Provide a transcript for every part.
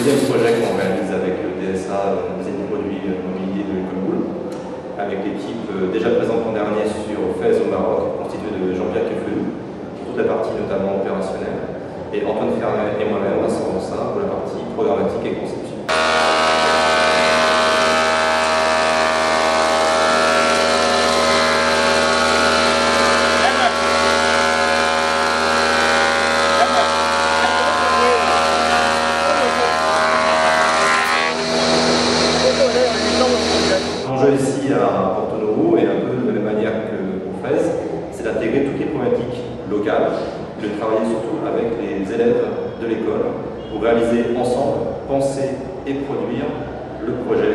Deuxième projet qu'on réalise avec le DSA, Design Produits Mobilier de l'École Boulle, avec l'équipe déjà présente l'an dernier sur Fès au Maroc, constituée de Jean-Pierre Keflou, pour toute la partie notamment opérationnelle, et Antoine Fernet et moi-même, Vincent Ronsard, pour la partie programmatique et conception. L'enjeu ici à Porto-Novo, et un peu de la même manière qu'au Fès, c'est d'intégrer toutes les problématiques locales, de travailler surtout avec les élèves de l'école pour réaliser ensemble, penser et produire le projet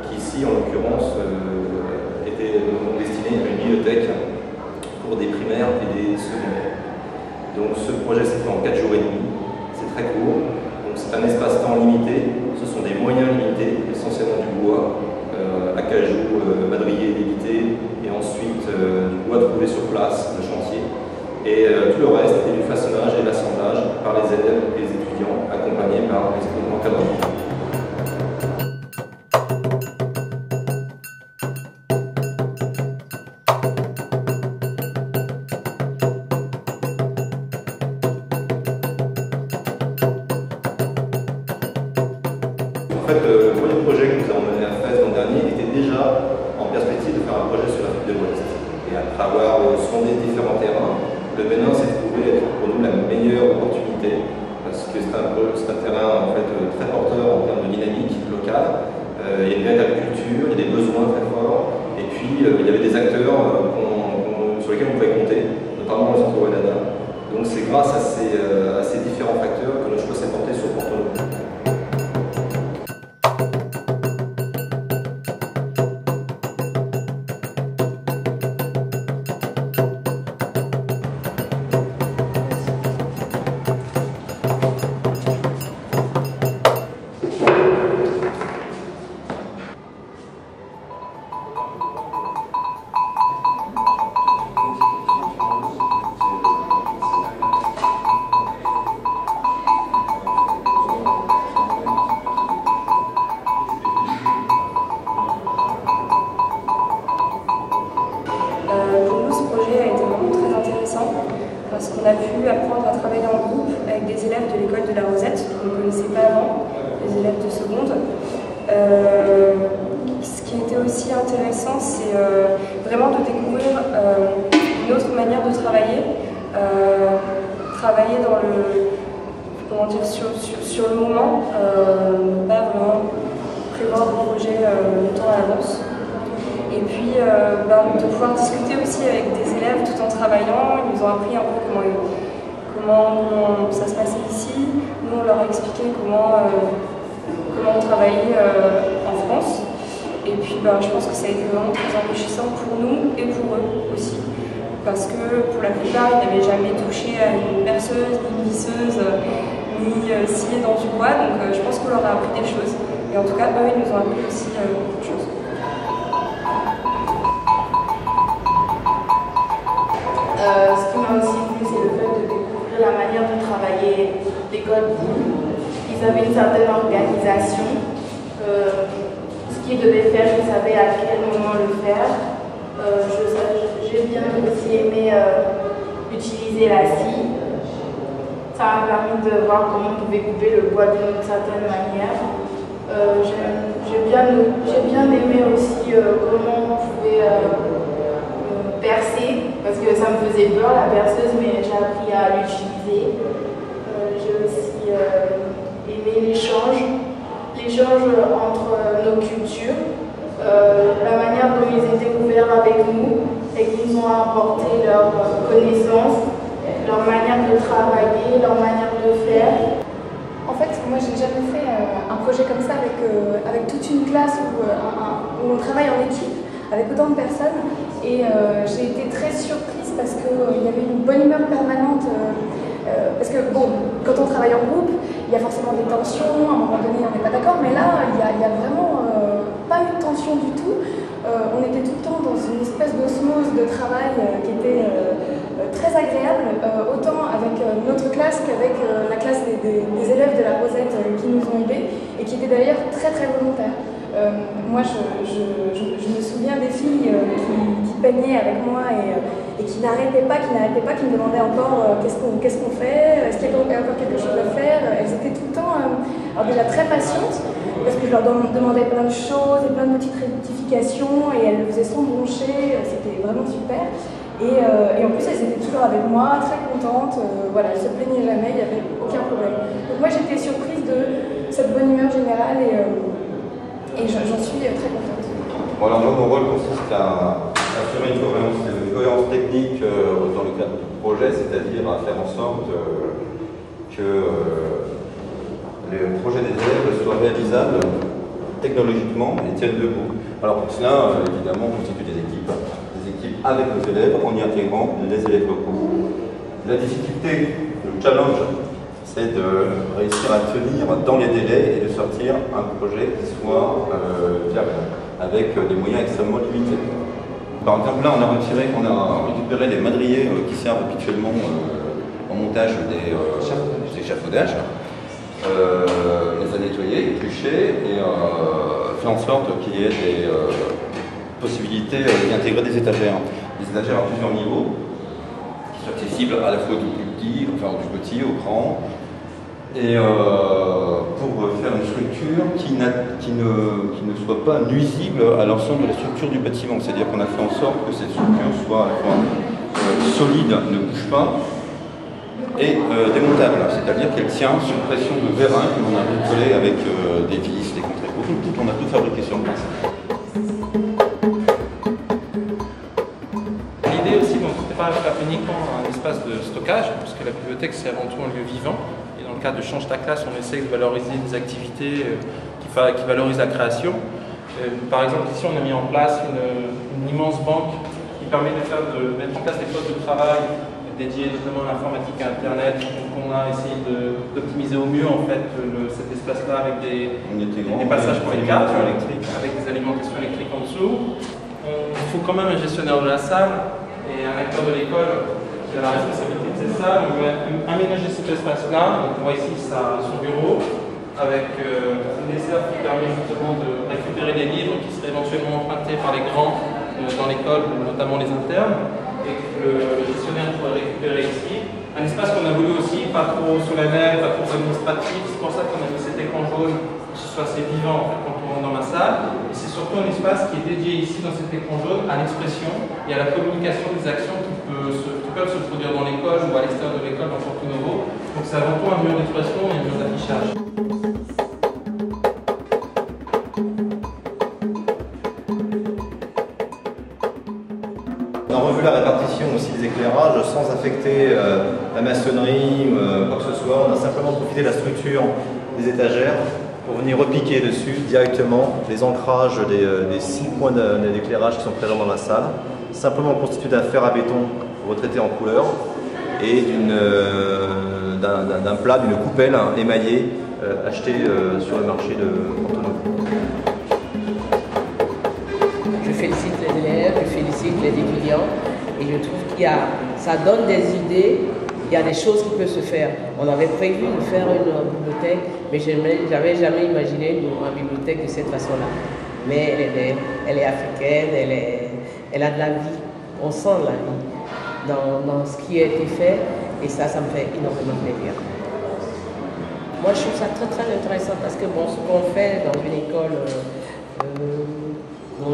qui ici en l'occurrence était destiné à une bibliothèque pour des primaires et des secondaires. Donc ce projet s'est fait en 4 jours et demi, c'est très court, donc c'est un espace-temps limité, ce sont des moyens limités, essentiellement du bois, acajou, madrier débité, et ensuite du bois trouvé sur place, le chantier, et tout le reste est du façonnage et l'assemblage par les élèves et les étudiants, accompagnés par les encadrants. En fait, le premier projet que nous avons mené à Fès l'an dernier était déjà en perspective de faire un projet sur l'Afrique de l'Ouest. Et après avoir sondé différents terrains, le Bénin s'est trouvé être pour nous la meilleure opportunité parce que c'est un terrain en fait très porteur en termes de dynamique locale. Il y a une véritable culture, il y a des besoins très forts, et puis il y avait des acteurs sur lesquels on pouvait compter, notamment le centre Ouadana. Donc c'est grâce à ces différents facteurs que notre choix s'est porté sur Porto-Novo. Pour nous, ce projet a été vraiment très intéressant parce qu'on a pu apprendre à travailler en groupe avec des élèves de l'école de la Rosette qu'on ne connaissait pas avant, des élèves de seconde. Ce qui était aussi intéressant, c'est vraiment de découvrir une autre manière de travailler, travailler dans le, comment dire, sur le moment, pas vraiment prévoir des projets longtemps à l'avance. Et puis de pouvoir discuter aussi avec des élèves tout en travaillant. Ils nous ont appris un peu comment ça se passait ici. Nous, on leur a expliqué comment on travaillait en France. Et puis je pense que ça a été vraiment très enrichissant pour nous et pour eux aussi. Parce que pour la plupart, ils n'avaient jamais touché à une perceuse, ni une visseuse, ni scié dans du bois. Donc je pense qu'on leur a appris des choses. Et en tout cas, eux, ils nous ont appris aussi beaucoup de choses. Ce qui m'a aussi plu, c'est le fait de découvrir la manière de travailler l'école Boulle. Ils avaient une certaine organisation. Ce qu'ils devaient faire, ils savaient à quel moment le faire. J'ai bien aussi aimé utiliser la scie. Ça m'a permis de voir comment on pouvait couper le bois d'une certaine manière. J'ai bien aimé aussi comment on pouvait percer, parce que ça me faisait peur la perceuse, mais j'ai appris à l'utiliser. J'ai aussi aimé l'échange entre nos cultures, la manière dont ils étaient ouverts avec nous et qu'ils nous ont apporté leurs connaissances, leur manière de travailler, leur manière de faire. En fait, moi j'ai jamais fait un projet projet comme ça avec toute une classe où on travaille en équipe, avec autant de personnes. Et j'ai été très surprise parce qu'il y avait une bonne humeur permanente. Parce que bon, quand on travaille en groupe, il y a forcément des tensions, à un moment donné on n'est pas d'accord, mais là il y a vraiment pas eu de tension du tout. On était tout le temps dans une espèce d'osmose de travail qui était très agréable, autant avec notre classe qu'avec la classe des élèves de la Rosette qui nous ont aidés et qui étaient d'ailleurs très très volontaires. Moi je me souviens des filles qui peignaient avec moi et qui n'arrêtaient pas, qui me demandaient encore qu'est-ce qu'on fait, est-ce qu'il y a encore quelque chose à faire. Elles étaient tout le temps alors déjà très patientes, parce que je leur demandais plein de choses et plein de petites rectifications et elles le faisaient sans broncher, c'était vraiment super. Et en plus elles étaient toujours avec moi, très contentes, voilà, elles ne se plaignaient jamais, il n'y avait aucun problème. Donc moi j'étais surprise de cette bonne humeur générale et j'en suis très contente. Bon, alors moi mon rôle consiste à assurer une cohérence technique dans le cadre du projet, c'est-à-dire à faire en sorte que le projet des élèves soit réalisable technologiquement et tienne debout. Alors pour cela, évidemment, on constitue des équipes avec nos élèves en y intégrant les élèves locaux. La difficulté, le challenge, c'est de réussir à tenir dans les délais et de sortir un projet qui soit viable, avec des moyens extrêmement limités. Par exemple, là, on a récupéré les madriers qui servent habituellement au montage des échafaudages. Les a nettoyés, épluchés et fait en sorte qu'il y ait des possibilités d'intégrer des étagères. Des étagères à plusieurs niveaux, qui sont accessibles à la fois du plus petit, enfin du petit au grand, et pour faire une structure qui ne soit pas nuisible à l'ensemble de la structure du bâtiment. C'est-à-dire qu'on a fait en sorte que cette structure soit à la fois solide, ne bouge pas, et démontable, c'est-à-dire qu'elle tient sous pression de vérin que l'on a bricolé avec des vis, des contre-échos, on a tout fabriqué sur place. L'idée aussi, donc, c'était pas uniquement un espace de stockage, parce que la bibliothèque c'est avant tout un lieu vivant, et dans le cadre de Change ta classe, on essaie de valoriser des activités qui valorisent la création. Par exemple, ici on a mis en place une immense banque qui permet de mettre en place des postes de travail dédié notamment à l'informatique et à Internet. Donc on a essayé d'optimiser au mieux en fait cet espace-là avec des passages pour les cartes électriques, avec des alimentations électriques en dessous. Il faut quand même un gestionnaire de la salle et un acteur de l'école qui a la responsabilité de cette salle. On veut aménager cet espace-là. Donc on voit ici son bureau avec une dessert qui permet justement de récupérer des livres qui seraient éventuellement empruntés par les grands dans l'école, notamment les internes, et que le gestionnaire pourrait récupérer ici. Un espace qu'on a voulu aussi, pas trop solennel, pas trop administratif, c'est pour ça qu'on a mis cet écran jaune, que ce soit assez vivant en fait, quand on rentre dans ma salle. Et c'est surtout un espace qui est dédié ici dans cet écran jaune à l'expression et à la communication des actions qui peuvent se produire dans l'école ou à l'extérieur de l'école dans Porto Novo. Donc c'est avant tout un mur d'expression et un mur d'affichage. On a revu la répartition aussi des éclairages sans affecter la maçonnerie ou quoi que ce soit. On a simplement profité de la structure des étagères pour venir repiquer dessus directement les ancrages des 6 points d'éclairage qui sont présents dans la salle, simplement constitués d'un fer à béton retraité en couleur et d'un plat, d'une coupelle émaillée achetée sur le marché de Porto Novo. Je félicite les élèves, je félicite les étudiants et je trouve ça donne des idées, il y a des choses qui peuvent se faire. On avait prévu de faire une bibliothèque, mais je n'avais jamais imaginé une bibliothèque de cette façon-là. Mais elle est africaine, elle a de la vie, on sent la vie dans ce qui a été fait et ça me fait énormément plaisir. Moi je trouve ça très très intéressant parce que bon, ce qu'on fait dans une école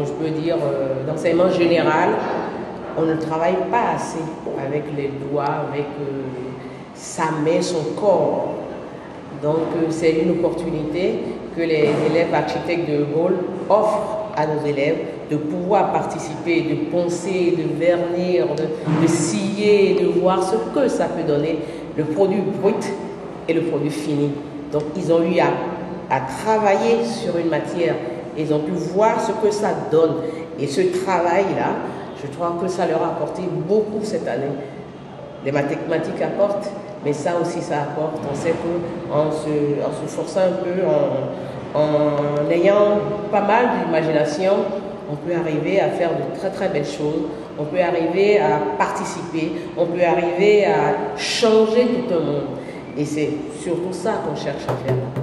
je peux dire d'enseignement général, on ne travaille pas assez avec les doigts, avec sa main, son corps. Donc c'est une opportunité que les élèves architectes de Hall offrent à nos élèves de pouvoir participer, de poncer, de vernir, de scier, de voir ce que ça peut donner, le produit brut et le produit fini. Donc ils ont eu à à travailler sur une matière. Ils ont pu voir ce que ça donne. Et ce travail-là, je trouve que ça leur a apporté beaucoup cette année. Les mathématiques apportent, mais ça aussi, ça apporte. On sait qu'en se forçant un peu, en ayant pas mal d'imagination, on peut arriver à faire de très très belles choses. On peut arriver à participer. On peut arriver à changer tout un monde. Et c'est surtout ça qu'on cherche à faire.